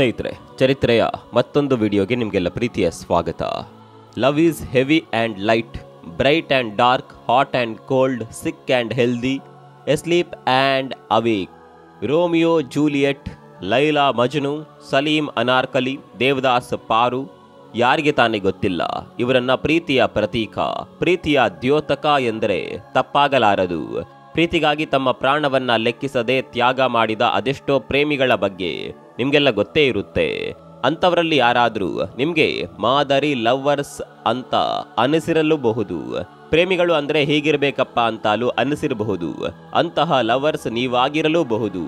ಸ್ನೇಹಿತರೆ, ಚರಿತ್ರೆಯ ಮತ್ತೊಂದು ವಿಡಿಯೋಗೆ ನಿಮಗೆಲ್ಲ ಪ್ರೀತಿಯ ಸ್ವಾಗತ. Love is heavy and light, bright and dark, hot and cold, sick and healthy, asleep and awake. Romeo Juliet, Laila Majnu, Salim Anarkali, Devdas Paru, ಯಾರಿಗೆ ತಾನೇ ಗೊತ್ತಿಲ್ಲ ಇವರನ್ನ ಪ್ರೀತಿಯ ಪ್ರತೀಕ, ಪ್ರೀತಿಯ ದ್ಯೋತಕ ಎಂದರೆ ತಪ್ಪಾಗಲಾರದು. ಪ್ರೀತಿಗಾಗಿ ತಮ್ಮ ಪ್ರಾಣವನ್ನ ಲೆಕ್ಕಿಸದೆ ತ್ಯಾಗ ಮಾಡಿದ ಅದೆಷ್ಟೋ ಪ್ರೇಮಿಗಳ ಬಗ್ಗೆ ನಿಮಗೆಲ್ಲ ಗೊತ್ತೇ ಇರುತ್ತೆ. ಅಂಥವರಲ್ಲಿ ಯಾರಾದರೂ ನಿಮಗೆ ಮಾದರಿ ಲವ್ವರ್ಸ್ ಅಂತ ಅನಿಸಿರಲೂಬಹುದು. ಪ್ರೇಮಿಗಳು ಅಂದರೆ ಹೀಗಿರಬೇಕಪ್ಪ ಅಂತಲೂ ಅನಿಸಿರಬಹುದು. ಅಂತಹ ಲವರ್ಸ್ ನೀವಾಗಿರಲೂಬಹುದು.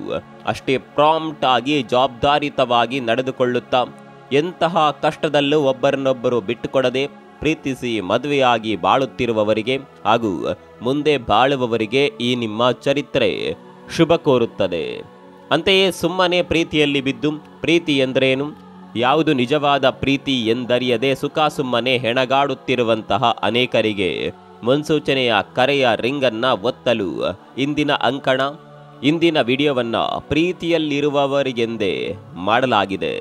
ಅಷ್ಟೇ ಪ್ರಾಂಪ್ಟ್ ಆಗಿ ಜವಾಬ್ದಾರಿತವಾಗಿ ನಡೆದುಕೊಳ್ಳುತ್ತಾ ಎಂತಹ ಕಷ್ಟದಲ್ಲೂ ಒಬ್ಬರನ್ನೊಬ್ಬರು ಬಿಟ್ಟುಕೊಡದೆ ಪ್ರೀತಿಸಿ ಮದುವೆಯಾಗಿ ಬಾಳುತ್ತಿರುವವರಿಗೆ ಹಾಗೂ ಮುಂದೆ ಬಾಳುವವರಿಗೆ ಈ ನಿಮ್ಮ ಚರಿತ್ರೆ ಶುಭ ಕೋರುತ್ತದೆ. ಅಂತೆಯೇ ಸುಮ್ಮನೆ ಪ್ರೀತಿಯಲ್ಲಿ ಬಿದ್ದು ಪ್ರೀತಿ ಎಂದರೇನು, ಯಾವುದು ನಿಜವಾದ ಪ್ರೀತಿ ಎಂದರಿಯದೆ ಸುಮ್ಮನೆ ಹೆಣಗಾಡುತ್ತಿರುವಂತಹ ಅನೇಕರಿಗೆ ಮುನ್ಸೂಚನೆಯ ಕರೆಯ ರಿಂಗನ್ನು ಒತ್ತಲು ಇಂದಿನ ಅಂಕಣ, ಇಂದಿನ ವಿಡಿಯೋವನ್ನ ಪ್ರೀತಿಯಲ್ಲಿರುವವರಿಗೆಂದೇ ಮಾಡಲಾಗಿದೆ.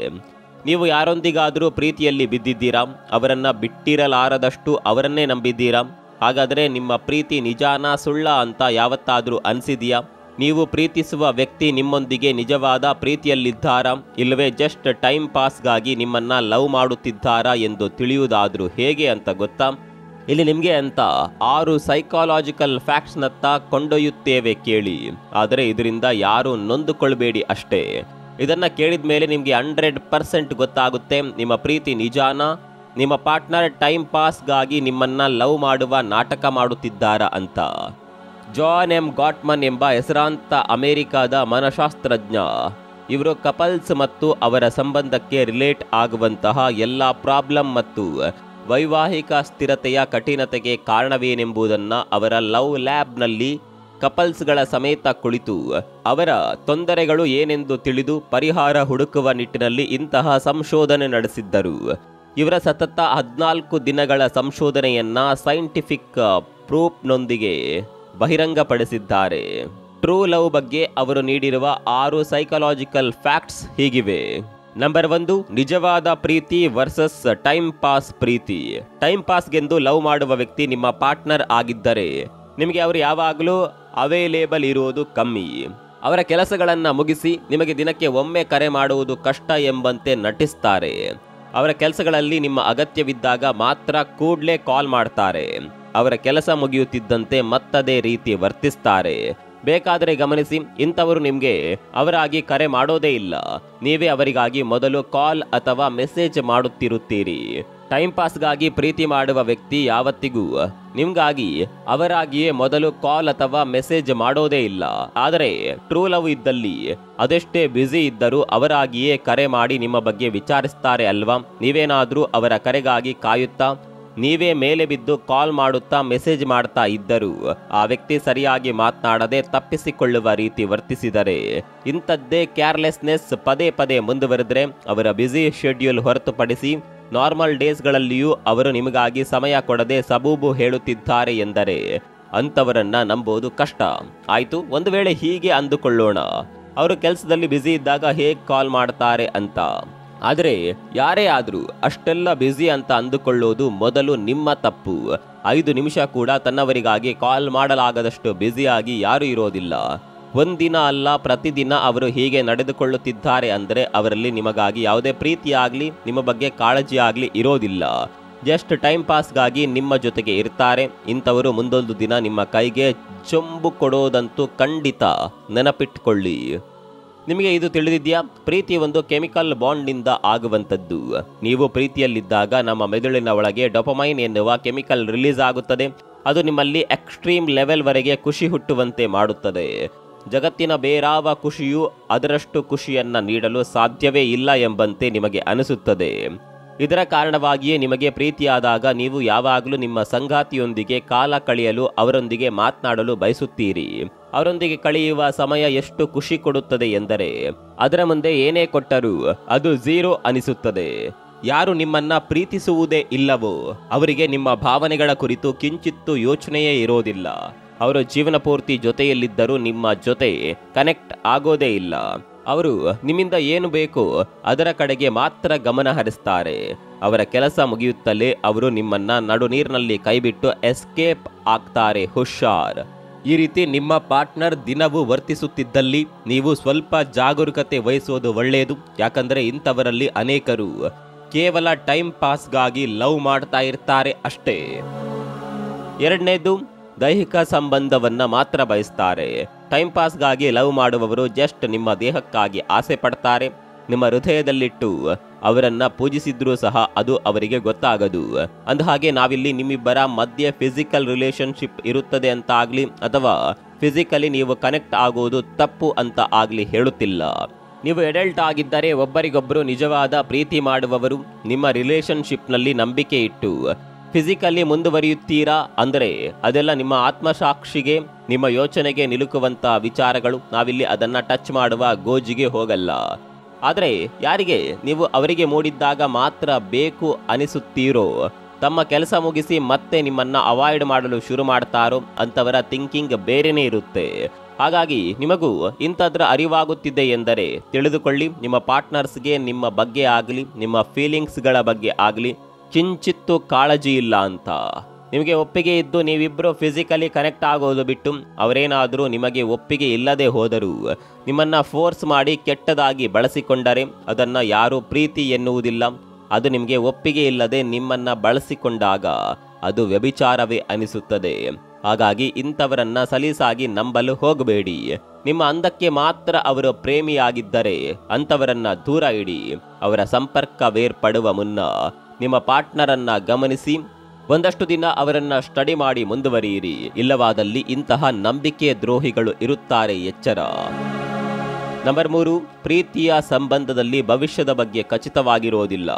ನೀವು ಯಾರೊಂದಿಗಾದರೂ ಪ್ರೀತಿಯಲ್ಲಿ ಬಿದ್ದಿದ್ದೀರಾ? ಅವರನ್ನು ಬಿಟ್ಟಿರಲಾರದಷ್ಟು ಅವರನ್ನೇ ನಂಬಿದ್ದೀರಾ? ಹಾಗಾದರೆ ನಿಮ್ಮ ಪ್ರೀತಿ ನಿಜಾನ ಸುಳ್ಳ ಅಂತ ಯಾವತ್ತಾದರೂ ಅನಿಸಿದೆಯಾ? ನೀವು ಪ್ರೀತಿಸುವ ವ್ಯಕ್ತಿ ನಿಮ್ಮೊಂದಿಗೆ ನಿಜವಾದ ಪ್ರೀತಿಯಲ್ಲಿದ್ದಾರಾ, ಇಲ್ಲವೇ ಜಸ್ಟ್ ಟೈಮ್ ಪಾಸ್ಗಾಗಿ ನಿಮ್ಮನ್ನು ಲವ್ ಮಾಡುತ್ತಿದ್ದಾರಾ ಎಂದು ತಿಳಿಯುವುದಾದರೂ ಹೇಗೆ ಅಂತ ಗೊತ್ತಾ? ಇಲ್ಲಿ ನಿಮಗೆ ಅಂತ 6 ಸೈಕಾಲಜಿಕಲ್ ಫ್ಯಾಕ್ಟ್ಸ್ನತ್ತ ಕೊಂಡೊಯ್ಯುತ್ತೇವೆ, ಕೇಳಿ. ಆದರೆ ಇದರಿಂದ ಯಾರೂ ನೊಂದುಕೊಳ್ಬೇಡಿ ಅಷ್ಟೇ. ಇದನ್ನು ಕೇಳಿದ ಮೇಲೆ ನಿಮಗೆ 100% ಗೊತ್ತಾಗುತ್ತೆ ನಿಮ್ಮ ಪ್ರೀತಿ ನಿಜಾನ, ನಿಮ್ಮ ಪಾರ್ಟ್ನರ್ ಟೈಮ್ ಪಾಸ್ಗಾಗಿ ನಿಮ್ಮನ್ನು ಲವ್ ಮಾಡುವ ನಾಟಕ ಮಾಡುತ್ತಿದ್ದಾರಾ ಅಂತ. ಜಾನ್ ಎಂ ಗಾಟ್ಮನ್ ಎಂಬ ಹೆಸರಾಂತ ಅಮೆರಿಕಾದ ಮನಶಾಸ್ತ್ರಜ್ಞ. ಇವರು ಕಪಲ್ಸ್ ಮತ್ತು ಅವರ ಸಂಬಂಧಕ್ಕೆ ರಿಲೇಟ್ ಆಗುವಂತಹ ಎಲ್ಲ ಪ್ರಾಬ್ಲಮ್ ಮತ್ತು ವೈವಾಹಿಕ ಸ್ಥಿರತೆಯ ಕಠಿಣತೆಗೆ ಕಾರಣವೇನೆಂಬುದನ್ನು ಅವರ ಲವ್ ಲ್ಯಾಬ್ನಲ್ಲಿ ಕಪಲ್ಸ್ಗಳ ಸಮೇತ ಕುಳಿತು ಅವರ ತೊಂದರೆಗಳು ಏನೆಂದು ತಿಳಿದು ಪರಿಹಾರ ಹುಡುಕುವ ನಿಟ್ಟಿನಲ್ಲಿ ಇಂತಹ ಸಂಶೋಧನೆ ನಡೆಸಿದ್ದರು. ಇವರ ಸತತ 14 ದಿನಗಳ ಸಂಶೋಧನೆಯನ್ನ ಸೈಂಟಿಫಿಕ್ ಪ್ರೂಫ್ನೊಂದಿಗೆ ಬಹಿರಂಗಪಡಿಸಿದ್ದಾರೆ. ಟ್ರೂ ಲವ್ ಬಗ್ಗೆ ಅವರು ನೀಡಿರುವ 6 ಸೈಕಾಲಜಿಕಲ್ ಫ್ಯಾಕ್ಟ್ಸ್ ಹೀಗಿವೆ. ನಂಬರ್ 1, ನಿಜವಾದ ಪ್ರೀತಿ ವರ್ಸಸ್ ಟೈಮ್ ಪಾಸ್ ಪ್ರೀತಿ. ಟೈಮ್ ಪಾಸ್ಗೆಂದು ಲವ್ ಮಾಡುವ ವ್ಯಕ್ತಿ ನಿಮ್ಮ ಪಾರ್ಟ್ನರ್ ಆಗಿದ್ದರೆ ನಿಮಗೆ ಅವರು ಯಾವಾಗಲೂ ಅವೈಲೇಬಲ್ ಇರುವುದು ಕಮ್ಮಿ. ಅವರ ಕೆಲಸಗಳನ್ನು ಮುಗಿಸಿ ನಿಮಗೆ ದಿನಕ್ಕೆ ಒಮ್ಮೆ ಕರೆ ಮಾಡುವುದು ಕಷ್ಟ ಎಂಬಂತೆ ನಟಿಸ್ತಾರೆ. ಅವರ ಕೆಲಸಗಳಲ್ಲಿ ನಿಮ್ಮ ಅಗತ್ಯವಿದ್ದಾಗ ಮಾತ್ರ ಕೂಡಲೇ ಕಾಲ್ ಮಾಡ್ತಾರೆ. ಅವರ ಕೆಲಸ ಮುಗಿಯುತ್ತಿದ್ದಂತೆ ಮತ್ತದೇ ರೀತಿ ವರ್ತಿಸ್ತಾರೆ. ಬೇಕಾದರೆ ಗಮನಿಸಿ, ಇಂಥವರು ನಿಮಗೆ ಅವರಾಗಿ ಕರೆ ಮಾಡೋದೇ ಇಲ್ಲ. ನೀವೇ ಅವರಿಗಾಗಿ ಮೊದಲು ಕಾಲ್ ಅಥವಾ ಮೆಸೇಜ್ ಮಾಡುತ್ತಿರುತ್ತೀರಿ. ಟೈಮ್ ಪಾಸ್ಗಾಗಿ ಪ್ರೀತಿ ಮಾಡುವ ವ್ಯಕ್ತಿ ಯಾವತ್ತಿಗೂ ನಿಮ್ಗಾಗಿ ಅವರಾಗಿಯೇ ಮೊದಲು ಕಾಲ್ ಅಥವಾ ಮೆಸೇಜ್ ಮಾಡೋದೇ ಇಲ್ಲ. ಆದರೆ ಟ್ರೂ ಲವ್ ಇದ್ದಲ್ಲಿ ಅದೆಷ್ಟೇ ಬ್ಯುಸಿ ಇದ್ದರೂ ಅವರಾಗಿಯೇ ಕರೆ ಮಾಡಿ ನಿಮ್ಮ ಬಗ್ಗೆ ವಿಚಾರಿಸ್ತಾರೆ ಅಲ್ವಾ? ನೀವೇನಾದರೂ ಅವರ ಕರೆಗಾಗಿ ಕಾಯುತ್ತಾ ನೀವೇ ಮೇಲೆ ಬಿದ್ದು ಕಾಲ್ ಮಾಡುತ್ತಾ ಮೆಸೇಜ್ ಮಾಡ್ತಾ ಇದ್ದರೂ ಆ ವ್ಯಕ್ತಿ ಸರಿಯಾಗಿ ಮಾತನಾಡದೆ ತಪ್ಪಿಸಿಕೊಳ್ಳುವ ರೀತಿ ವರ್ತಿಸಿದರೆ, ಇಂಥದ್ದೇ ಕೇರ್ಲೆಸ್ನೆಸ್ ಪದೇ ಪದೇ ಮುಂದುವರೆದರೆ, ಅವರ ಬ್ಯುಸಿ ಶೆಡ್ಯೂಲ್ ಹೊರತುಪಡಿಸಿ ನಾರ್ಮಲ್ ಡೇಸ್ಗಳಲ್ಲಿಯೂ ಅವರು ನಿಮಗಾಗಿ ಸಮಯ ಕೊಡದೆ ಸಬೂಬು ಹೇಳುತ್ತಿದ್ದಾರೆ ಎಂದರೆ ಅಂಥವರನ್ನ ನಂಬೋದು ಕಷ್ಟ. ಆಯಿತು, ಒಂದು ವೇಳೆ ಹೀಗೆ ಅಂದುಕೊಳ್ಳೋಣ, ಅವರು ಕೆಲಸದಲ್ಲಿ ಬ್ಯುಸಿ ಇದ್ದಾಗ ಹೇಗೆ ಕಾಲ್ ಮಾಡ್ತಾರೆ ಅಂತ. ಆದರೆ ಯಾರೇ ಆದರೂ ಅಷ್ಟೆಲ್ಲ ಬ್ಯುಸಿ ಅಂತ ಅಂದುಕೊಳ್ಳೋದು ಮೊದಲು ನಿಮ್ಮ ತಪ್ಪು. 5 ನಿಮಿಷ ಕೂಡ ತನ್ನವರಿಗಾಗಿ ಕಾಲ್ ಮಾಡಲಾಗದಷ್ಟು ಬ್ಯುಸಿಯಾಗಿ ಯಾರೂ ಇರೋದಿಲ್ಲ. ಒಂದಿನ ಅಲ್ಲ, ಪ್ರತಿದಿನ ಅವರು ಹೀಗೆ ನಡೆದುಕೊಳ್ಳುತ್ತಿದ್ದಾರೆ ಅಂದರೆ ಅವರಲ್ಲಿ ನಿಮಗಾಗಿ ಯಾವುದೇ ಪ್ರೀತಿಯಾಗಲಿ ನಿಮ್ಮ ಬಗ್ಗೆ ಕಾಳಜಿ ಆಗಲಿ ಇರೋದಿಲ್ಲ. ಜಸ್ಟ್ ಟೈಮ್ ಪಾಸ್ಗಾಗಿ ನಿಮ್ಮ ಜೊತೆಗೆ ಇರ್ತಾರೆ. ಇಂಥವರು ಮುಂದೊಂದು ದಿನ ನಿಮ್ಮ ಕೈಗೆ ಚೊಂಬು ಕೊಡೋದಂತೂ ಖಂಡಿತ ನೆನಪಿಟ್ಕೊಳ್ಳಿ. ನಿಮಗೆ ಇದು ತಿಳಿದಿದೆಯಾ? ಪ್ರೀತಿ ಒಂದು ಕೆಮಿಕಲ್ ಬಾಂಡ್ನಿಂದ ಆಗುವಂಥದ್ದು. ನೀವು ಪ್ರೀತಿಯಲ್ಲಿದ್ದಾಗ ನಮ್ಮ ಮೆದುಳಿನ ಒಳಗೆ ಡೋಪಮೈನ್ ಎನ್ನುವ ಕೆಮಿಕಲ್ ರಿಲೀಸ್ ಆಗುತ್ತದೆ. ಅದು ನಿಮ್ಮಲ್ಲಿ ಎಕ್ಸ್ಟ್ರೀಮ್ ಲೆವೆಲ್ವರೆಗೆ ಖುಷಿ ಹುಟ್ಟುವಂತೆ ಮಾಡುತ್ತದೆ. ಜಗತ್ತಿನ ಬೇರಾವ ಖುಷಿಯೂ ಅದರಷ್ಟು ಖುಷಿಯನ್ನು ನೀಡಲು ಸಾಧ್ಯವೇ ಇಲ್ಲ ಎಂಬಂತೆ ನಿಮಗೆ ಅನಿಸುತ್ತದೆ. ಇದರ ಕಾರಣವಾಗಿಯೇ ನಿಮಗೆ ಪ್ರೀತಿಯಾದಾಗ ನೀವು ಯಾವಾಗಲೂ ನಿಮ್ಮ ಸಂಗಾತಿಯೊಂದಿಗೆ ಕಾಲ ಕಳೆಯಲು, ಅವರೊಂದಿಗೆ ಮಾತನಾಡಲು ಬಯಸುತ್ತೀರಿ. ಅವರೊಂದಿಗೆ ಕಳೆಯುವ ಸಮಯ ಎಷ್ಟು ಖುಷಿ ಕೊಡುತ್ತದೆ ಎಂದರೆ ಅದರ ಮುಂದೆ ಏನೇ ಕೊಟ್ಟರೂ ಅದು 0 ಅನಿಸುತ್ತದೆ. ಯಾರು ನಿಮ್ಮನ್ನ ಪ್ರೀತಿಸುವುದೇ ಇಲ್ಲವೋ ಅವರಿಗೆ ನಿಮ್ಮ ಭಾವನೆಗಳ ಕುರಿತು ಕಿಂಚಿತ್ತೂ ಯೋಚನೆಯೇ ಇರೋದಿಲ್ಲ. ಅವರು ಜೀವನ ಪೂರ್ತಿ ಜೊತೆಯಲ್ಲಿದ್ದರೂ ನಿಮ್ಮ ಜೊತೆ ಕನೆಕ್ಟ್ ಆಗೋದೇ ಇಲ್ಲ. ಅವರು ನಿಮ್ಮಿಂದ ಏನು ಬೇಕು ಅದರ ಕಡೆಗೆ ಮಾತ್ರ ಗಮನ ಹರಿಸ್ತಾರೆ. ಅವರ ಕೆಲಸ ಮುಗಿಯುತ್ತಲೇ ಅವರು ನಿಮ್ಮನ್ನ ನಡು ನೀರಿನಲ್ಲಿ ಕೈಬಿಟ್ಟು ಎಸ್ಕೇಪ್ ಆಗ್ತಾರೆ. ಹುಷಾರ್. ಈ ರೀತಿ ನಿಮ್ಮ ಪಾರ್ಟ್ನರ್ ದಿನವೂ ವರ್ತಿಸುತ್ತಿದ್ದಲ್ಲಿ ನೀವು ಸ್ವಲ್ಪ ಜಾಗರೂಕತೆ ವಹಿಸೋದು ಒಳ್ಳೆಯದು. ಯಾಕಂದ್ರೆ ಇಂಥವರಲ್ಲಿ ಅನೇಕರು ಕೇವಲ ಟೈಮ್ ಪಾಸ್ಗಾಗಿ ಲವ್ ಮಾಡ್ತಾ ಇರ್ತಾರೆ ಅಷ್ಟೇ. ಎರಡನೇದು, ದೈಹಿಕ ಸಂಬಂಧವನ್ನ ಮಾತ್ರ ಬಯಸ್ತಾರೆ. ಟೈಮ್ ಪಾಸ್ಗಾಗಿ ಲವ್ ಮಾಡುವವರು ಜಸ್ಟ್ ನಿಮ್ಮ ದೇಹಕ್ಕಾಗಿ ಆಸೆ ಪಡ್ತಾರೆ. ನಿಮ್ಮ ಹೃದಯದಲ್ಲಿಟ್ಟು ಅವರನ್ನ ಪೂಜಿಸಿದ್ರೂ ಸಹ ಅದು ಅವರಿಗೆ ಗೊತ್ತಾಗದು. ಅಂದಹಾಗೆ ನಾವಿಲ್ಲಿ ನಿಮ್ಮಿಬ್ಬರ ಮಧ್ಯೆ ಫಿಸಿಕಲ್ ರಿಲೇಶನ್ಶಿಪ್ ಇರುತ್ತದೆ ಅಂತ ಆಗ್ಲಿ ಅಥವಾ ಫಿಸಿಕಲಿ ನೀವು ಕನೆಕ್ಟ್ ಆಗೋದು ತಪ್ಪು ಅಂತ ಆಗ್ಲಿ ಹೇಳುತ್ತಿಲ್ಲ. ನೀವು ಅಡಲ್ಟ್ ಆಗಿದ್ದರೆ ಒಬ್ಬರಿಗೊಬ್ಬರು ನಿಜವಾದ ಪ್ರೀತಿ ಮಾಡುವವರು ನಿಮ್ಮ ರಿಲೇಶನ್ಶಿಪ್ನಲ್ಲಿ ನಂಬಿಕೆ ಇಟ್ಟು ಫಿಸಿಕಲಿ ಮುಂದುವರಿಯುತ್ತೀರಾ ಅಂದರೆ ಅದೆಲ್ಲ ನಿಮ್ಮ ಆತ್ಮಸಾಕ್ಷಿಗೆ ನಿಮ್ಮ ಯೋಚನೆಗೆ ನಿಲುಕುವಂತ ವಿಚಾರಗಳು. ನಾವಿಲ್ಲಿ ಅದನ್ನ ಟಚ್ ಮಾಡುವ ಗೋಜಿಗೆ ಹೋಗಲ್ಲ. ಆದರೆ ಯಾರಿಗೆ ನೀವು ಅವರಿಗೆ ಮೂಡಿದ್ದಾಗ ಮಾತ್ರ ಬೇಕು ಅನಿಸುತ್ತೀರೋ, ತಮ್ಮ ಕೆಲಸ ಮುಗಿಸಿ ಮತ್ತೆ ನಿಮ್ಮನ್ನ ಅವಾಯ್ಡ್ ಮಾಡಲು ಶುರು ಮಾಡ್ತಾರೋ ಅಂತವರ ಥಿಂಕಿಂಗ್ ಬೇರೆನೇ ಇರುತ್ತೆ. ಹಾಗಾಗಿ ನಿಮಗೂ ಇಂಥದ್ರ ಅರಿವಾಗುತ್ತಿದೆ ಎಂದರೆ ತಿಳಿದುಕೊಳ್ಳಿ, ನಿಮ್ಮ ಪಾರ್ಟ್ನರ್ಸ್ಗೆ ನಿಮ್ಮ ಬಗ್ಗೆ ಆಗಲಿ ನಿಮ್ಮ ಫೀಲಿಂಗ್ಸ್ಗಳ ಬಗ್ಗೆ ಆಗಲಿ ಕಿಂಚಿತ್ತು ಕಾಳಜಿ ಇಲ್ಲ ಅಂತ. ನಿಮಗೆ ಒಪ್ಪಿಗೆ ಇದ್ದು ನೀವಿಬ್ಬರು ಫಿಸಿಕಲಿ ಕನೆಕ್ಟ್ ಆಗೋದು ಬಿಟ್ಟು ಅವರೇನಾದರೂ ನಿಮಗೆ ಒಪ್ಪಿಗೆ ಇಲ್ಲದೆ ಹೋದರೂ ನಿಮ್ಮನ್ನ ಫೋರ್ಸ್ ಮಾಡಿ ಕೆಟ್ಟದಾಗಿ ಬಳಸಿಕೊಂಡರೆ ಅದನ್ನ ಯಾರೂ ಪ್ರೀತಿ ಎನ್ನುವುದಿಲ್ಲ. ಅದು ನಿಮಗೆ ಒಪ್ಪಿಗೆ ಇಲ್ಲದೆ ನಿಮ್ಮನ್ನ ಬಳಸಿಕೊಂಡಾಗ ಅದು ವ್ಯಭಿಚಾರವೇ ಅನಿಸುತ್ತದೆ. ಹಾಗಾಗಿ ಇಂಥವರನ್ನ ಸಲೀಸಾಗಿ ನಂಬಲು ಹೋಗಬೇಡಿ. ನಿಮ್ಮ ಅಂದಕ್ಕೆ ಮಾತ್ರ ಅವರು ಪ್ರೇಮಿಯಾಗಿದ್ದರೆ ಅಂಥವರನ್ನ ದೂರ ಇಡಿ. ಅವರ ಸಂಪರ್ಕವೇರ್ಪಡುವ ಮುನ್ನ ನಿಮ್ಮ ಪಾರ್ಟ್ನರನ್ನ ಗಮನಿಸಿ ಒಂದಷ್ಟು ದಿನ ಅವರನ್ನ ಸ್ಟಡಿ ಮಾಡಿ ಮುಂದುವರಿಯಿರಿ. ಇಲ್ಲವಾದಲ್ಲಿ ಇಂತಹ ನಂಬಿಕೆ ದ್ರೋಹಿಗಳು ಇರುತ್ತಾರೆ, ಎಚ್ಚರ. ನಂಬರ್ 3, ಪ್ರೀತಿಯ ಸಂಬಂಧದಲ್ಲಿ ಭವಿಷ್ಯದ ಬಗ್ಗೆ ಖಚಿತವಾಗಿರೋದಿಲ್ಲ.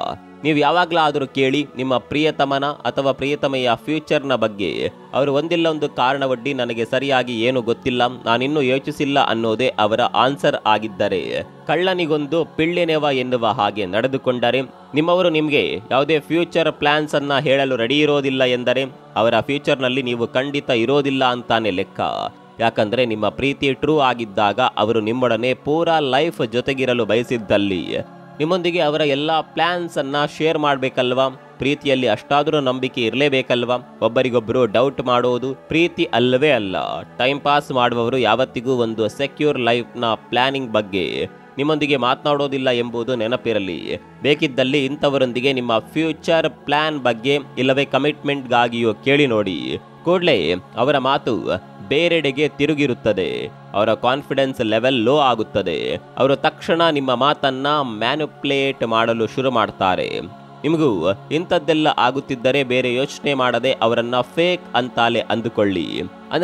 ನೀವು ಯಾವಾಗಲಾದರೂ ಕೇಳಿ ನಿಮ್ಮ ಪ್ರಿಯತಮನ ಅಥವಾ ಪ್ರಿಯತಮೆಯ ಫ್ಯೂಚರ್ನ ಬಗ್ಗೆ ಅವರು ಒಂದಿಲ್ಲ ಒಂದು ಕಾರಣವೊಡ್ಡಿ ನನಗೆ ಸರಿಯಾಗಿ ಏನು ಗೊತ್ತಿಲ್ಲ, ನಾನಿನ್ನೂ ಯೋಚಿಸಿಲ್ಲ ಅನ್ನೋದೇ ಅವರ ಆನ್ಸರ್ ಆಗಿದ್ದರೆ, ಕಳ್ಳನಿಗೊಂದು ಪಿಳ್ಳೆನೆವ ಎನ್ನುವ ಹಾಗೆ ನಡೆದುಕೊಂಡರೆ, ನಿಮ್ಮವರು ನಿಮಗೆ ಯಾವುದೇ ಫ್ಯೂಚರ್ ಪ್ಲಾನ್ಸ್ ಅನ್ನ ಹೇಳಲು ರೆಡಿ ಇರೋದಿಲ್ಲ ಎಂದರೆ ಅವರ ಫ್ಯೂಚರ್ನಲ್ಲಿ ನೀವು ಖಂಡಿತ ಇರೋದಿಲ್ಲ ಅಂತಾನೆ ಲೆಕ್ಕ. ಯಾಕಂದ್ರೆ ನಿಮ್ಮ ಪ್ರೀತಿ ಟ್ರೂ ಆಗಿದ್ದಾಗ ಅವರು ನಿಮ್ಮೊಡನೆ ಪೂರಾ ಲೈಫ್ ಜೊತೆಗಿರಲು ಬಯಸಿದ್ದಲ್ಲಿ ನಿಮ್ಮೊಂದಿಗೆ ಅವರ ಎಲ್ಲ ಪ್ಲಾನ್ಸ್ ಅನ್ನ ಶೇರ್ ಮಾಡಬೇಕಲ್ವಾ. ಪ್ರೀತಿಯಲ್ಲಿ ಅಷ್ಟಾದರೂ ನಂಬಿಕೆ ಇರಲೇಬೇಕಲ್ವಾ. ಒಬ್ಬರಿಗೊಬ್ಬರು ಡೌಟ್ ಮಾಡೋದು ಪ್ರೀತಿ ಅಲ್ಲವೇ ಅಲ್ಲ. ಟೈಮ್ ಪಾಸ್ ಮಾಡುವವರು ಯಾವತ್ತಿಗೂ ಒಂದು ಸೆಕ್ಯೂರ್ ಲೈಫ್ನ ಪ್ಲಾನಿಂಗ್ ಬಗ್ಗೆ ನಿಮ್ಮೊಂದಿಗೆ ಮಾತನಾಡೋದಿಲ್ಲ ಎಂಬುದು ನೆನಪಿರಲಿ. ಬೇಕಿದ್ದಲ್ಲಿ ಇಂಥವರೊಂದಿಗೆ ನಿಮ್ಮ ಫ್ಯೂಚರ್ ಪ್ಲಾನ್ ಬಗ್ಗೆ ಇಲ್ಲವೇ ಕಮಿಟ್ಮೆಂಟ್ಗಾಗಿಯೂ ಕೇಳಿ ನೋಡಿ. ಕೂಡಲೇ ಅವರ ಮಾತು ಬೇರೆಡೆಗೆ ತಿರುಗಿರುತ್ತದೆ. ಅವರ ಕಾನ್ಫಿಡೆನ್ಸ್ ಲೆವೆಲ್ ಲೋ ಆಗುತ್ತದೆ. ಅವರು ತಕ್ಷಣ ನಿಮ್ಮ ಮಾತನ್ನ ಮ್ಯಾನುಪ್ಲೇಟ್ ಮಾಡಲು ಶುರು ಮಾಡ್ತಾರೆ. ನಿಮಗೂ ಇಂಥದ್ದೆಲ್ಲ ಆಗುತ್ತಿದ್ದರೆ ಬೇರೆ ಯೋಚನೆ ಮಾಡದೆ ಅವರನ್ನ ಫೇಕ್ ಅಂತಾಲೆ ಅಂದುಕೊಳ್ಳಿ.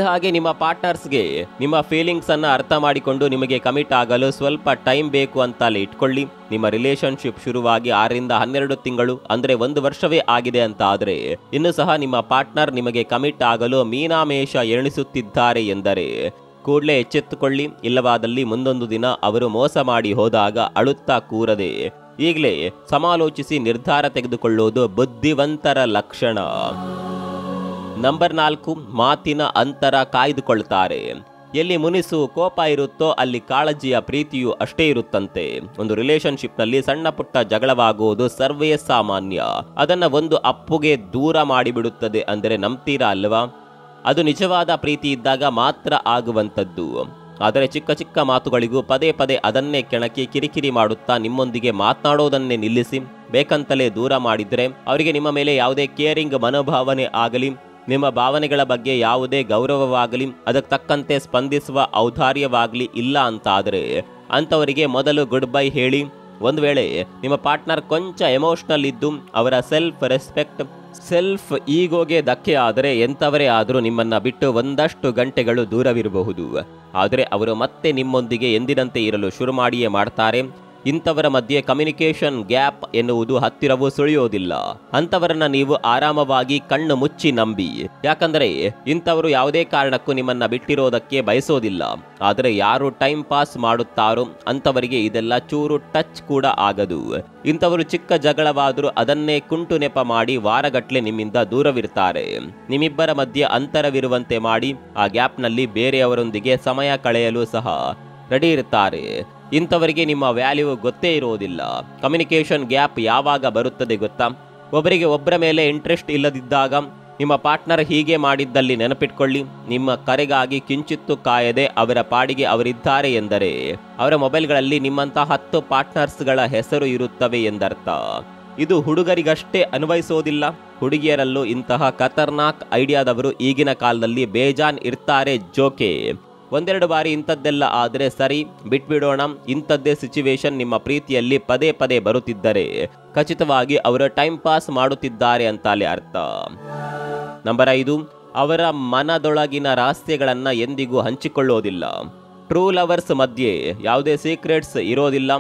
ಹಾಗೆ ನಿಮ್ಮ ಪಾರ್ಟ್ನರ್ಸ್ಗೆ ನಿಮ್ಮ ಫೀಲಿಂಗ್ಸ್ ಅನ್ನ ಅರ್ಥ ಮಾಡಿಕೊಂಡು ನಿಮಗೆ ಕಮಿಟ್ ಆಗಲು ಸ್ವಲ್ಪ ಟೈಮ್ ಬೇಕು ಅಂತಾಲೆ ಇಟ್ಕೊಳ್ಳಿ. ನಿಮ್ಮ ರಿಲೇಶನ್ಶಿಪ್ ಶುರುವಾಗಿ 6 ರಿಂದ 12 ತಿಂಗಳು ಅಂದ್ರೆ 1 ವರ್ಷವೇ ಆಗಿದೆ ಅಂತ ಆದ್ರೆ ಇನ್ನು ಸಹ ನಿಮ್ಮ ಪಾರ್ಟ್ನರ್ ನಿಮಗೆ ಕಮಿಟ್ ಆಗಲು ಮೀನಾಮೇಷ ಎಣಿಸುತ್ತಿದ್ದಾರೆ ಎಂದರೆ ಕೂಡಲೇ ಎಚ್ಚೆತ್ತುಕೊಳ್ಳಿ. ಇಲ್ಲವಾದಲ್ಲಿ ಮುಂದೊಂದು ದಿನ ಅವರು ಮೋಸ ಮಾಡಿ ಹೋದಾಗ ಅಳುತ್ತಾ ಕೂರದೆ ಈಗಲೇ ಸಮಾಲೋಚಿಸಿ ನಿರ್ಧಾರ ತೆಗೆದುಕೊಳ್ಳುವುದು ಬುದ್ಧಿವಂತರ ಲಕ್ಷಣ. ನಂಬರ್ 4, ಮಾತಿನ ಅಂತರ ಕಾಯ್ದುಕೊಳ್ತಾರೆ. ಎಲ್ಲಿ ಮುನಿಸು ಕೋಪ ಇರುತ್ತೋ ಅಲ್ಲಿ ಕಾಳಜಿಯ ಪ್ರೀತಿಯು ಅಷ್ಟೇ ಇರುತ್ತಂತೆ. ಒಂದು ರಿಲೇಶನ್ಶಿಪ್ನಲ್ಲಿ ಸಣ್ಣ ಪುಟ್ಟ ಜಗಳವಾಗುವುದು ಸರ್ವೇ ಸಾಮಾನ್ಯ. ಅದನ್ನ ಒಂದು ಅಪ್ಪುಗೆ ದೂರ ಮಾಡಿಬಿಡುತ್ತದೆ ಅಂದರೆ ನಂಬ್ತೀರಾ ಅಲ್ವಾ? ಅದು ನಿಜವಾದ ಪ್ರೀತಿ ಇದ್ದಾಗ ಮಾತ್ರ ಆಗುವಂಥದ್ದು. ಆದರೆ ಚಿಕ್ಕ ಚಿಕ್ಕ ಮಾತುಗಳಿಗೂ ಪದೇ ಪದೇ ಅದನ್ನೇ ಕೆಣಕಿ ಕಿರಿಕಿರಿ ಮಾಡುತ್ತಾ ನಿಮ್ಮೊಂದಿಗೆ ಮಾತನಾಡೋದನ್ನೇ ನಿಲ್ಲಿಸಿ ಬೇಕಂತಲೇ ದೂರ ಮಾಡಿದ್ರೆ ಅವರಿಗೆ ನಿಮ್ಮ ಮೇಲೆ ಯಾವುದೇ ಕೇರಿಂಗ್ ಮನೋಭಾವನೆ ಆಗಲಿ, ನಿಮ್ಮ ಭಾವನೆಗಳ ಬಗ್ಗೆ ಯಾವುದೇ ಗೌರವವಾಗಲಿ, ಅದಕ್ಕೆ ತಕ್ಕಂತೆ ಸ್ಪಂದಿಸುವ ಔದಾರ್ಯವಾಗಲಿ ಇಲ್ಲ ಅಂತ ಆದರೆ ಅಂಥವರಿಗೆ ಮೊದಲು ಗುಡ್ ಬೈ ಹೇಳಿ. ಒಂದು ವೇಳೆ ನಿಮ್ಮ ಪಾರ್ಟ್ನರ್ ಕೊಂಚ ಎಮೋಷನಲ್ ಇದ್ದು ಅವರ ಸೆಲ್ಫ್ ರೆಸ್ಪೆಕ್ಟ್ ಸೆಲ್ಫ್ ಈಗೋಗೆ ಧಕ್ಕೆ ಆದರೆ ಎಂಥವರೇ ಆದರೂ ನಿಮ್ಮನ್ನ ಬಿಟ್ಟು ಒಂದಷ್ಟು ಗಂಟೆಗಳು ದೂರವಿರಬಹುದು. ಆದರೆ ಅವರು ಮತ್ತೆ ನಿಮ್ಮೊಂದಿಗೆ ಎಂದಿನಂತೆ ಇರಲು ಶುರು ಮಾಡಿಯೇ ಮಾಡ್ತಾರೆ. ಇಂಥವರ ಮಧ್ಯೆ ಕಮ್ಯುನಿಕೇಷನ್ ಗ್ಯಾಪ್ ಎನ್ನುವುದು ಹತ್ತಿರವೂ ಸುಳಿಯೋದಿಲ್ಲ. ಅಂಥವರನ್ನ ನೀವು ಆರಾಮವಾಗಿ ಕಣ್ಣು ಮುಚ್ಚಿ ನಂಬಿ. ಯಾಕಂದರೆ ಇಂಥವರು ಯಾವುದೇ ಕಾರಣಕ್ಕೂ ನಿಮ್ಮನ್ನ ಬಿಟ್ಟಿರೋದಕ್ಕೆ ಬಯಸೋದಿಲ್ಲ. ಆದರೆ ಯಾರು ಟೈಮ್ ಪಾಸ್ ಮಾಡುತ್ತಾರೋ ಅಂಥವರಿಗೆ ಇದೆಲ್ಲ ಚೂರು ಟಚ್ ಕೂಡ ಆಗದು. ಇಂಥವರು ಚಿಕ್ಕ ಜಗಳವಾದರೂ ಅದನ್ನೇ ಕುಂಟು ನೆಪ ಮಾಡಿ ವಾರಗಟ್ಲೆ ನಿಮ್ಮಿಂದ ದೂರವಿರ್ತಾರೆ. ನಿಮ್ಮಿಬ್ಬರ ಮಧ್ಯೆ ಅಂತರವಿರುವಂತೆ ಮಾಡಿ ಆ ಗ್ಯಾಪ್ನಲ್ಲಿ ಬೇರೆಯವರೊಂದಿಗೆ ಸಮಯ ಕಳೆಯಲು ಸಹ ರೆಡಿ ಇರ್ತಾರೆ. ಇಂಥವರಿಗೆ ನಿಮ್ಮ ವ್ಯಾಲ್ಯೂ ಗೊತ್ತೇ ಇರೋದಿಲ್ಲ. ಕಮ್ಯುನಿಕೇಷನ್ ಗ್ಯಾಪ್ ಯಾವಾಗ ಬರುತ್ತದೆ ಗೊತ್ತಾ? ಒಬ್ಬರಿಗೆ ಒಬ್ಬರ ಮೇಲೆ ಇಂಟ್ರೆಸ್ಟ್ ಇಲ್ಲದಿದ್ದಾಗ. ನಿಮ್ಮ ಪಾರ್ಟ್ನರ್ ಹೀಗೆ ಮಾಡಿದ್ದಲ್ಲಿ ನೆನಪಿಟ್ಕೊಳ್ಳಿ, ನಿಮ್ಮ ಕರೆಗಾಗಿ ಕಿಂಚಿತ್ತು ಕಾಯದೆ ಅವರ ಪಾಡಿಗೆ ಅವರಿದ್ದಾರೆ ಎಂದರೆ ಅವರ ಮೊಬೈಲ್ಗಳಲ್ಲಿ ನಿಮ್ಮಂತಹ 10 ಪಾರ್ಟ್ನರ್ಸ್ಗಳ ಹೆಸರು ಇರುತ್ತವೆ ಎಂದರ್ಥ. ಇದು ಹುಡುಗರಿಗಷ್ಟೇ ಅನ್ವಯಿಸೋದಿಲ್ಲ, ಹುಡುಗಿಯರಲ್ಲೂ ಇಂತಹ ಖತರ್ನಾಕ್ ಐಡಿಯಾದವರು ಈಗಿನ ಕಾಲದಲ್ಲಿ ಬೇಜಾನ್ ಇರ್ತಾರೆ. ಜೋಕೆ ಒಂದೆರಡು ಬಾರಿ ಇಂಥದ್ದೆಲ್ಲ ಆದರೆ ಸರಿ ಬಿಟ್ಬಿಡೋಣ. ಇಂಥದ್ದೇ ಸಿಚುವೇಶನ್ ನಿಮ್ಮ ಪ್ರೀತಿಯಲ್ಲಿ ಪದೇ ಪದೇ ಬರುತ್ತಿದ್ದರೆ ಖಚಿತವಾಗಿ ಅವರು ಟೈಮ್ ಪಾಸ್ ಮಾಡುತ್ತಿದ್ದಾರೆ ಅಂತಾಲೆ ಅರ್ಥ. ನಂಬರ್ 5, ಅವರ ಮನದೊಳಗಿನ ರಹಸ್ಯಗಳನ್ನು ಎಂದಿಗೂ ಹಂಚಿಕೊಳ್ಳೋದಿಲ್ಲ. ಟ್ರೂ ಲವರ್ಸ್ ಮಧ್ಯೆ ಯಾವುದೇ ಸೀಕ್ರೆಟ್ಸ್ ಇರೋದಿಲ್ಲ.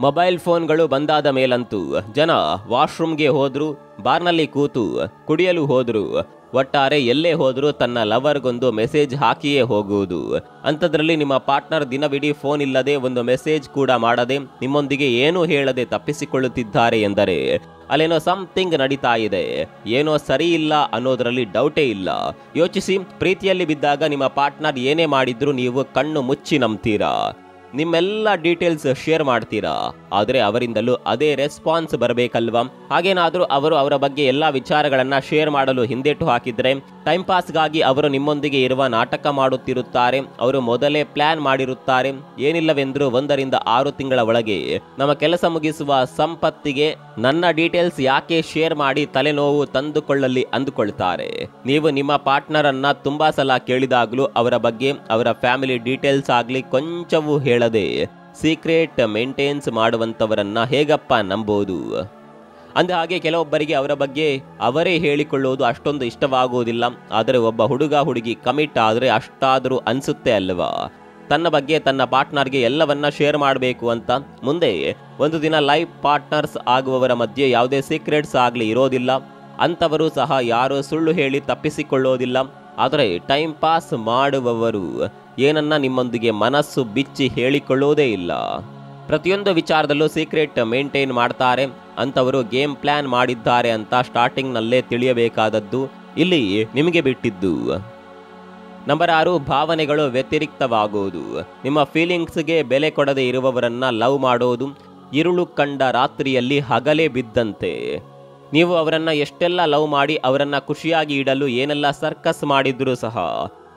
ಮೊಬೈಲ್ ಫೋನ್ಗಳು ಬಂದಾದ ಮೇಲಂತೂ ಜನ ವಾಶ್ರೂಮ್ಗೆ ಹೋದ್ರು, ಬಾರ್ನಲ್ಲಿ ಕೂತು ಕುಡಿಯಲು ಹೋದ್ರು, ಒಟ್ಟಾರೆ ಎಲ್ಲೇ ಹೋದರೂ ತನ್ನ ಲವರ್ಗೊಂದು ಮೆಸೇಜ್ ಹಾಕಿಯೇ ಹೋಗುವುದು. ಅಂಥದ್ರಲ್ಲಿ ನಿಮ್ಮ ಪಾರ್ಟ್ನರ್ ದಿನವಿಡೀ ಫೋನ್ ಇಲ್ಲದೆ ಒಂದು ಮೆಸೇಜ್ ಕೂಡ ಮಾಡದೆ ನಿಮ್ಮೊಂದಿಗೆ ಏನೂ ಹೇಳದೆ ತಪ್ಪಿಸಿಕೊಳ್ಳುತ್ತಿದ್ದಾರೆ ಎಂದರೆ ಅಲ್ಲೇನೋ ಸಮಥಿಂಗ್ ನಡೀತಾ ಇದೆ, ಏನೋ ಸರಿ ಇಲ್ಲ ಅನ್ನೋದರಲ್ಲಿ ಡೌಟೇ ಇಲ್ಲ. ಯೋಚಿಸಿ, ಪ್ರೀತಿಯಲ್ಲಿ ಬಿದ್ದಾಗ ನಿಮ್ಮ ಪಾರ್ಟ್ನರ್ ಏನೇ ಮಾಡಿದ್ರೂ ನೀವು ಕಣ್ಣು ಮುಚ್ಚಿ ನಂಬ್ತೀರಾ, ನಿಮ್ಮೆಲ್ಲ ಡೀಟೇಲ್ಸ್ ಶೇರ್ ಮಾಡ್ತೀರಾ. ಆದರೆ ಅವರಿಂದಲೂ ಅದೇ ರೆಸ್ಪಾನ್ಸ್ ಬರಬೇಕಲ್ವಾ? ಹಾಗೇನಾದರೂ ಅವರು ಅವರ ಬಗ್ಗೆ ಎಲ್ಲ ವಿಚಾರಗಳನ್ನು ಶೇರ್ ಮಾಡಲು ಹಿಂದೇಟು ಹಾಕಿದ್ರೆ ಟೈಮ್ ಪಾಸ್ಗಾಗಿ ಅವರು ನಿಮ್ಮೊಂದಿಗೆ ಇರುವ ನಾಟಕ ಮಾಡುತ್ತಿರುತ್ತಾರೆ. ಅವರು ಮೊದಲೇ ಪ್ಲಾನ್ ಮಾಡಿರುತ್ತಾರೆ. ಏನಿಲ್ಲವೆಂದರೂ 1 ರಿಂದ 6 ತಿಂಗಳ ಒಳಗೆ ನಮ್ಮ ಕೆಲಸ ಮುಗಿಸುವ ಸಂಪತ್ತಿಗೆ ನನ್ನ ಡೀಟೇಲ್ಸ್ ಯಾಕೆ ಶೇರ್ ಮಾಡಿ ತಲೆನೋವು ತಂದುಕೊಳ್ಳಲಿ ಅಂದುಕೊಳ್ತಾರೆ. ನೀವು ನಿಮ್ಮ ಪಾರ್ಟ್ನರ್ ಅನ್ನ ತುಂಬಾ ಸಲ ಕೇಳಿದಾಗಲೂ ಅವರ ಬಗ್ಗೆ ಅವರ ಫ್ಯಾಮಿಲಿ ಡೀಟೇಲ್ಸ್ ಆಗಲಿ ಕೊಂಚವೂ ಹೇಳದೆ ಸೀಕ್ರೆಟ್ ಮೇಂಟೈನ್ಸ್ ಮಾಡುವಂಥವರನ್ನ ಹೇಗಪ್ಪ ನಂಬೋದು? ಅಂದ ಹಾಗೆ ಕೆಲವೊಬ್ಬರಿಗೆ ಅವರ ಬಗ್ಗೆ ಅವರೇ ಹೇಳಿಕೊಳ್ಳುವುದು ಅಷ್ಟೊಂದು ಇಷ್ಟವಾಗುವುದಿಲ್ಲ. ಆದರೆ ಒಬ್ಬ ಹುಡುಗಿ ಕಮಿಟ್ ಆದರೆ ಅಷ್ಟಾದರೂ ಅನಿಸುತ್ತೆ ಅಲ್ವಾ, ತನ್ನ ಬಗ್ಗೆ ತನ್ನ ಪಾರ್ಟ್ನರ್ಗೆ ಎಲ್ಲವನ್ನ ಶೇರ್ ಮಾಡಬೇಕು ಅಂತ. ಮುಂದೆ ಒಂದು ದಿನ ಲೈಫ್ ಪಾರ್ಟ್ನರ್ಸ್ ಆಗುವವರ ಮಧ್ಯೆ ಯಾವುದೇ ಸೀಕ್ರೆಟ್ಸ್ ಆಗಲಿ ಇರೋದಿಲ್ಲ. ಅಂಥವರು ಸಹ ಯಾರು ಸುಳ್ಳು ಹೇಳಿ ತಪ್ಪಿಸಿಕೊಳ್ಳೋದಿಲ್ಲ. ಆದರೆ ಟೈಮ್ ಪಾಸ್ ಮಾಡುವವರು ಏನನ್ನ ನಿಮ್ಮೊಂದಿಗೆ ಮನಸ್ಸು ಬಿಚ್ಚಿ ಹೇಳಿಕೊಳ್ಳೋದೇ ಇಲ್ಲ. ಪ್ರತಿಯೊಂದು ವಿಚಾರದಲ್ಲೂ ಸೀಕ್ರೆಟ್ ಮೇಂಟೈನ್ ಮಾಡ್ತಾರೆ. ಅಂಥವರು ಗೇಮ್ ಪ್ಲಾನ್ ಮಾಡಿದ್ದಾರೆ ಅಂತ ಸ್ಟಾರ್ಟಿಂಗ್ನಲ್ಲೇ ತಿಳಿಯಬೇಕಾದದ್ದು ಇಲ್ಲಿ ನಿಮಗೆ ಬಿಟ್ಟಿದ್ದು. ನಂಬರ್ 6, ಭಾವನೆಗಳು ವ್ಯತಿರಿಕ್ತವಾಗುವುದು. ನಿಮ್ಮ ಫೀಲಿಂಗ್ಸ್ಗೆ ಬೆಲೆ ಕೊಡದೆ ಇರುವವರನ್ನ ಲವ್ ಮಾಡೋದು ಇರುಳು ಕಂಡ ರಾತ್ರಿಯಲ್ಲಿ ಹಗಲೇ ಬಿದ್ದಂತೆ. ನೀವು ಅವರನ್ನ ಎಷ್ಟೆಲ್ಲ ಲವ್ ಮಾಡಿ ಅವರನ್ನ ಖುಷಿಯಾಗಿ ಇಡಲು ಏನೆಲ್ಲ ಸರ್ಕಸ್ ಮಾಡಿದ್ರೂ ಸಹ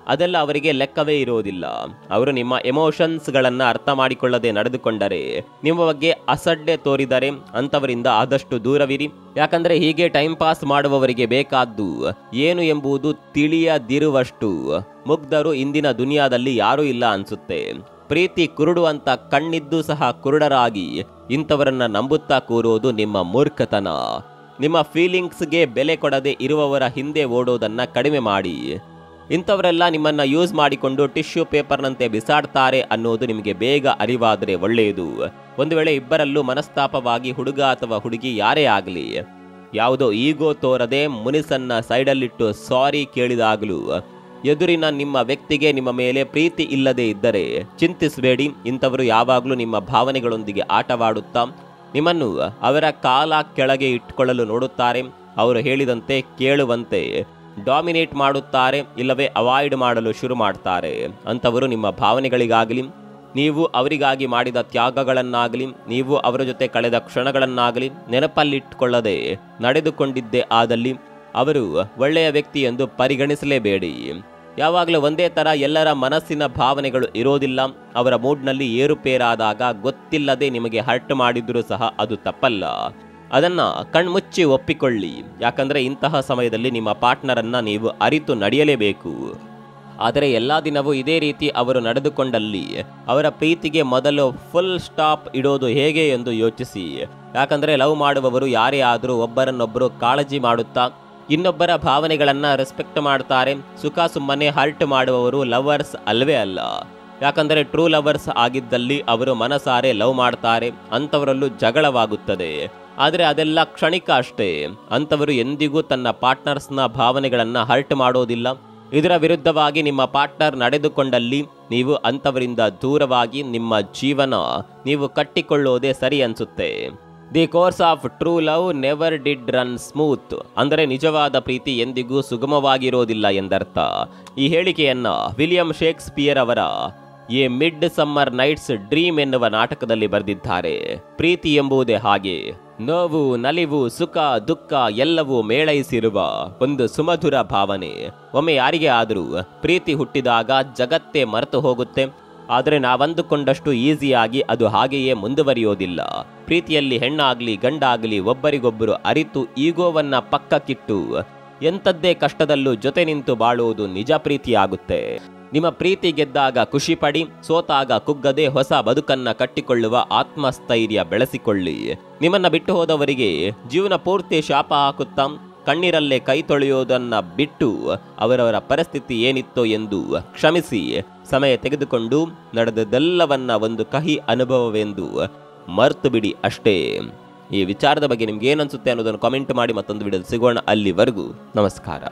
ಅದೆಲ್ಲ ಅವರಿಗೆ ಲೆಕ್ಕವೇ ಇರೋದಿಲ್ಲ. ಅವರು ನಿಮ್ಮ ಎಮೋಷನ್ಸ್ಗಳನ್ನು ಅರ್ಥ ಮಾಡಿಕೊಳ್ಳದೆ ನಡೆದುಕೊಂಡರೆ, ನಿಮ್ಮ ಬಗ್ಗೆ ಅಸಡ್ಡೆ ತೋರಿದರೆ ಅಂಥವರಿಂದ ಆದಷ್ಟು ದೂರವಿರಿ. ಯಾಕಂದರೆ ಹೀಗೆ ಟೈಮ್ ಪಾಸ್ ಮಾಡುವವರಿಗೆ ಬೇಕಾದ್ದು ಏನು ಎಂಬುದು ತಿಳಿಯದಿರುವಷ್ಟು ಮುಗ್ಧರು ಇಂದಿನ ದುನಿಯಾದಲ್ಲಿ ಯಾರೂ ಇಲ್ಲ ಅನ್ಸುತ್ತೆ. ಪ್ರೀತಿ ಕುರುಡು ಅಂತ ಕಣ್ಣಿದ್ದು ಸಹ ಕುರುಡರಾಗಿ ಇಂಥವರನ್ನ ನಂಬುತ್ತಾ ಕೂರೋದು ನಿಮ್ಮ ಮೂರ್ಖತನ. ನಿಮ್ಮ ಫೀಲಿಂಗ್ಸ್ಗೆ ಬೆಲೆ ಕೊಡದೆ ಇರುವವರ ಹಿಂದೆ ಓಡೋದನ್ನ ಕಡಿಮೆ ಮಾಡಿ. ಇಂಥವರೆಲ್ಲ ನಿಮ್ಮನ್ನು ಯೂಸ್ ಮಾಡಿಕೊಂಡು ಟಿಶ್ಯೂ ಪೇಪರ್ನಂತೆ ಬಿಸಾಡ್ತಾರೆ ಅನ್ನೋದು ನಿಮಗೆ ಬೇಗ ಅರಿವಾದರೆ ಒಳ್ಳೆಯದು. ಒಂದು ವೇಳೆ ಇಬ್ಬರಲ್ಲೂ ಮನಸ್ತಾಪವಾಗಿ ಹುಡುಗ ಅಥವಾ ಹುಡುಗಿ ಯಾರೇ ಆಗಲಿ ಯಾವುದೋ ಈಗೋ ತೋರದೆ ಮುನಿಸನ್ನ ಸೈಡಲ್ಲಿಟ್ಟು ಸಾರಿ ಕೇಳಿದಾಗಲೂ ಎದುರಿನ ನಿಮ್ಮ ವ್ಯಕ್ತಿಗೆ ನಿಮ್ಮ ಮೇಲೆ ಪ್ರೀತಿ ಇಲ್ಲದೆ ಇದ್ದರೆ ಚಿಂತಿಸಬೇಡಿ. ಇಂಥವರು ಯಾವಾಗಲೂ ನಿಮ್ಮ ಭಾವನೆಗಳೊಂದಿಗೆ ಆಟವಾಡುತ್ತಾ ನಿಮ್ಮನ್ನು ಅವರ ಕಾಲ ಕೆಳಗೆ ಇಟ್ಕೊಳ್ಳಲು ನೋಡುತ್ತಾರೆ. ಅವರು ಹೇಳಿದಂತೆ ಕೇಳುವಂತೆ ಡಾಮಿನೇಟ್ ಮಾಡುತ್ತಾರೆ, ಇಲ್ಲವೇ ಅವಾಯ್ಡ್ ಮಾಡಲು ಶುರು ಮಾಡ್ತಾರೆ. ಅಂಥವರು ನಿಮ್ಮ ಭಾವನೆಗಳಿಗಾಗಲಿ, ನೀವು ಅವರಿಗಾಗಿ ಮಾಡಿದ ತ್ಯಾಗಗಳನ್ನಾಗಲಿ, ನೀವು ಅವರ ಜೊತೆ ಕಳೆದ ಕ್ಷಣಗಳನ್ನಾಗಲಿ ನೆನಪಲ್ಲಿಟ್ಟುಕೊಳ್ಳದೆ ನಡೆದುಕೊಂಡಿದ್ದೇ ಆದಲ್ಲಿ ಅವರು ಒಳ್ಳೆಯ ವ್ಯಕ್ತಿ ಎಂದು ಪರಿಗಣಿಸಲೇಬೇಡಿ. ಯಾವಾಗಲೂ ಒಂದೇ ಥರ ಎಲ್ಲರ ಮನಸ್ಸಿನ ಭಾವನೆಗಳು ಇರೋದಿಲ್ಲ. ಅವರ ಮೂಡ್ನಲ್ಲಿ ಏರುಪೇರಾದಾಗ ಗೊತ್ತಿಲ್ಲದೆ ನಿಮಗೆ ಹರ್ಟ್ ಮಾಡಿದ್ರೂ ಸಹ ಅದು ತಪ್ಪಲ್ಲ. ಅದನ್ನು ಕಣ್ಮುಚ್ಚಿ ಒಪ್ಪಿಕೊಳ್ಳಿ. ಯಾಕಂದರೆ ಇಂತಹ ಸಮಯದಲ್ಲಿ ನಿಮ್ಮ ಪಾರ್ಟ್ನರನ್ನು ನೀವು ಅರಿತು ನಡೆಯಲೇಬೇಕು. ಆದರೆ ಎಲ್ಲ ದಿನವೂ ಇದೇ ರೀತಿ ಅವರು ನಡೆದುಕೊಂಡಲ್ಲಿ ಅವರ ಪ್ರೀತಿಗೆ ಮೊದಲು ಫುಲ್ ಸ್ಟಾಪ್ ಇಡೋದು ಹೇಗೆ ಎಂದು ಯೋಚಿಸಿ. ಯಾಕಂದರೆ ಲವ್ ಮಾಡುವವರು ಯಾರೇ ಆದರೂ ಒಬ್ಬರನ್ನೊಬ್ಬರು ಕಾಳಜಿ ಮಾಡುತ್ತಾ ಇನ್ನೊಬ್ಬರ ಭಾವನೆಗಳನ್ನು ರೆಸ್ಪೆಕ್ಟ್ ಮಾಡ್ತಾರೆ. ಸುಖ ಸುಮ್ಮನೆ ಹರ್ಟ್ ಮಾಡುವವರು ಲವರ್ಸ್ ಅಲ್ವೇ ಅಲ್ಲ. ಯಾಕಂದರೆ ಟ್ರೂ ಲವರ್ಸ್ ಆಗಿದ್ದಲ್ಲಿ ಅವರು ಮನಸಾರೆ ಲವ್ ಮಾಡ್ತಾರೆ. ಅಂಥವರಲ್ಲೂ ಜಗಳವಾಗುತ್ತದೆ, ಆದರೆ ಅದೆಲ್ಲ ಕ್ಷಣಿಕ ಅಷ್ಟೇ. ಅಂಥವರು ಎಂದಿಗೂ ತನ್ನ ಪಾರ್ಟ್ನರ್ಸ್ನ ಭಾವನೆಗಳನ್ನು ಹರ್ಟ್ ಮಾಡೋದಿಲ್ಲ. ಇದರ ವಿರುದ್ಧವಾಗಿ ನಿಮ್ಮ ಪಾರ್ಟ್ನರ್ ನಡೆದುಕೊಂಡಲ್ಲಿ ನೀವು ಅಂಥವರಿಂದ ದೂರವಾಗಿ ನಿಮ್ಮ ಜೀವನ ನೀವು ಕಟ್ಟಿಕೊಳ್ಳೋದೇ ಸರಿ ಅನಿಸುತ್ತೆ. The course of true love never did run smooth. ಅಂದರೆ ನಿಜವಾದ ಪ್ರೀತಿ ಎಂದಿಗೂ ಸುಗಮವಾಗಿರೋದಿಲ್ಲ ಎಂದರ್ಥ. ಈ ಹೇಳಿಕೆಯನ್ನು ವಿಲಿಯಂ ಶೇಕ್ಸ್ಪಿಯರ್ ಅವರ a midsummer night's dream ಎನ್ನುವ ನಾಟಕದಲ್ಲಿ ಬರೆದಿದ್ದಾರೆ. ಪ್ರೀತಿ ಎಂಬುದೇ ಹಾಗೆ, ನೋವು, ನಲಿವು, ಸುಖ, ದುಃಖ ಎಲ್ಲವೂ ಮೇಳೈಸಿರುವ ಒಂದು ಸುಮಧುರ ಭಾವನೆ. ಒಮ್ಮೆ ಯಾರಿಗೆ ಆದರೂ ಪ್ರೀತಿ ಹುಟ್ಟಿದಾಗ ಜಗತ್ತೇ ಮರೆತು ಹೋಗುತ್ತೆ. ಆದರೆ ನಾವಂದುಕೊಂಡಷ್ಟು ಈಸಿಯಾಗಿ ಅದು ಹಾಗೆಯೇ ಮುಂದುವರಿಯೋದಿಲ್ಲ. ಪ್ರೀತಿಯಲ್ಲಿ ಹೆಣ್ಣಾಗ್ಲಿ ಗಂಡಾಗ್ಲಿ ಒಬ್ಬರಿಗೊಬ್ಬರು ಅರಿತು ಈಗೋವನ್ನ ಪಕ್ಕಕ್ಕಿಟ್ಟು ಎಂಥದ್ದೇ ಕಷ್ಟದಲ್ಲೂ ಜೊತೆ ನಿಂತು ಬಾಳುವುದು ನಿಜ ಪ್ರೀತಿಯಾಗುತ್ತೆ. ನಿಮ್ಮ ಪ್ರೀತಿ ಗೆದ್ದಾಗ ಖುಷಿ ಪಡಿ, ಸೋತಾಗ ಕುಗ್ಗದೆ ಹೊಸ ಬದುಕನ್ನ ಕಟ್ಟಿಕೊಳ್ಳುವ ಆತ್ಮಸ್ಥೈರ್ಯ ಬೆಳೆಸಿಕೊಳ್ಳಿ. ನಿಮ್ಮನ್ನ ಬಿಟ್ಟು ಹೋದವರಿಗೆ ಜೀವನ ಪೂರ್ತಿ ಶಾಪ ಹಾಕುತ್ತಾ ಕಣ್ಣೀರಲ್ಲೇ ಕೈ ತೊಳೆಯೋದನ್ನ ಬಿಟ್ಟು ಅವರವರ ಪರಿಸ್ಥಿತಿ ಏನಿತ್ತೋ ಎಂದು ಕ್ಷಮಿಸಿ ಸಮಯ ತೆಗೆದುಕೊಂಡು ನಡೆದದೆಲ್ಲವನ್ನ ಒಂದು ಕಹಿ ಅನುಭವವೆಂದು ಮರ್ತು ಬಿಡಿ ಅಷ್ಟೇ. ಈ ವಿಚಾರದ ಬಗ್ಗೆ ನಿಮ್ಗೆ ಏನನ್ಸುತ್ತೆ ಅನ್ನೋದನ್ನು ಕಾಮೆಂಟ್ ಮಾಡಿ. ಮತ್ತೊಂದು ವಿಡಿಯೋದಲ್ಲಿ ಸಿಗೋಣ. ಅಲ್ಲಿವರೆಗೂ ನಮಸ್ಕಾರ.